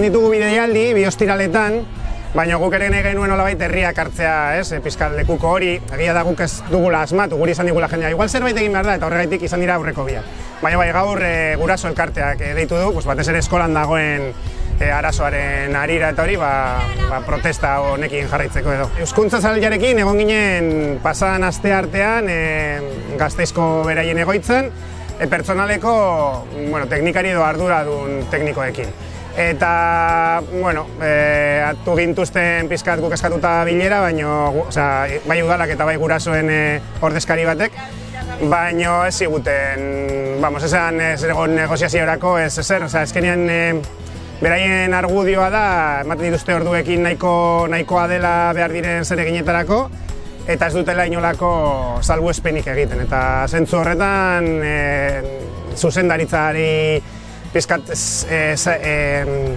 ditugu bideialdi, bi ostiraletan, baina guk ere nahi genuen nolabait herriak hartzea, pizkat lekuko hori, egia da guk ez dugula asmatu, guri izan digula jendea, igual zerbait egin behar da, eta horregaitik izan dira aurreko biak. Baina bai, gaur guraso elkarteak deitu du, batez ere eskolan dagoen arazoaren harira eta hori, protesta honekin jarraitzeko edo. Euskuntza Sailarekin egon ginen pasadan aste artean Gasteizko beraien egoitzan, pertsonaleko teknikari edo arduradun teknikoekin. Eta, hartu gintuzten pizkat guk eskatuta bilera, bai udalak eta bai gurasoen ordezkari batek, baina ez ziguten, esan ez egon negoziaziorako ez ezer, ezkenean beraien argudioa da, ematen dituzte orduekin nahikoa dela behar diren zer eginetarako, eta ez dutela inolako salbuespenik egiten. Eta zentzu horretan, zuzendaritzari pizkat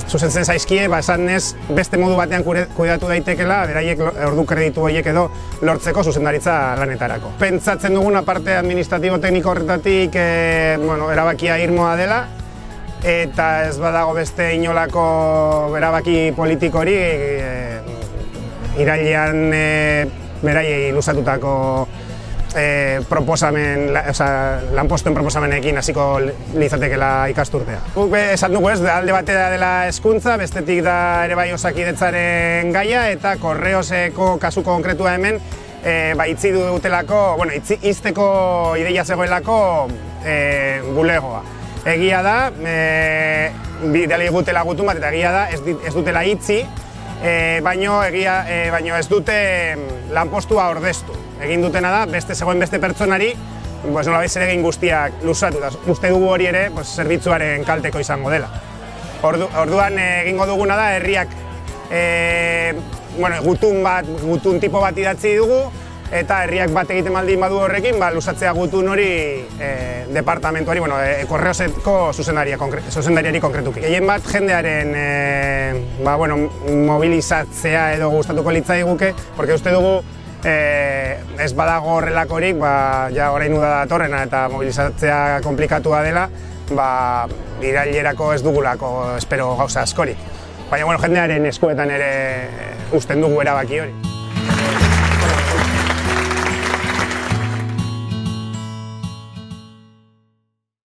zuzentzen zaizkie, esan ez beste modu batean kudeatu daitekela, beraiek ordu kreditu horiek edo lortzeko zuzendaritza lanetarako. Pentsatzen dugun aparte administratibo tekniko horretatik erabakia irmoa dela, eta ez badago beste inolako erabaki politikori irailean beraiei luzatutako lanpostuen proposamenekin hasiko litzatekela ikasturtea. Guk esan dugu alde batera dela hezkuntza, bestetik da ere bai Osakidetzaren gaia, eta Korreoseko kasu konkretua hemen itzi dutelako, izteko ideia zegoelako bulegoa. Egia da, bidali gutela gutun bat, eta egia da ez dutela itzi, baino ez dute lanpostua ordeztu. Egin dutena da, zegoen beste pertsonari, nolabait zeregin guztiak luzatu, eta uste dugu hori ere zerbitzuaren kalteko izango dela. Orduan egingo duguna da, herriak gutun tipo bat idatzi dugu, eta herriak bat egiten baldin badu horrekin, luzatzea gutun hori departamentuari, Korreoseko zuzendariari konkretuki. Gehien bat jendearen mobilizatzea edo gustatuko litzaiguke, porque uste dugu ez badago horrelakorik, orain uda datorrena eta mobilizatzea komplikatua dela, irailerako ez dugulako espero gauza askorik. Baina jendearen eskuetan ere usten dugu erabaki hori.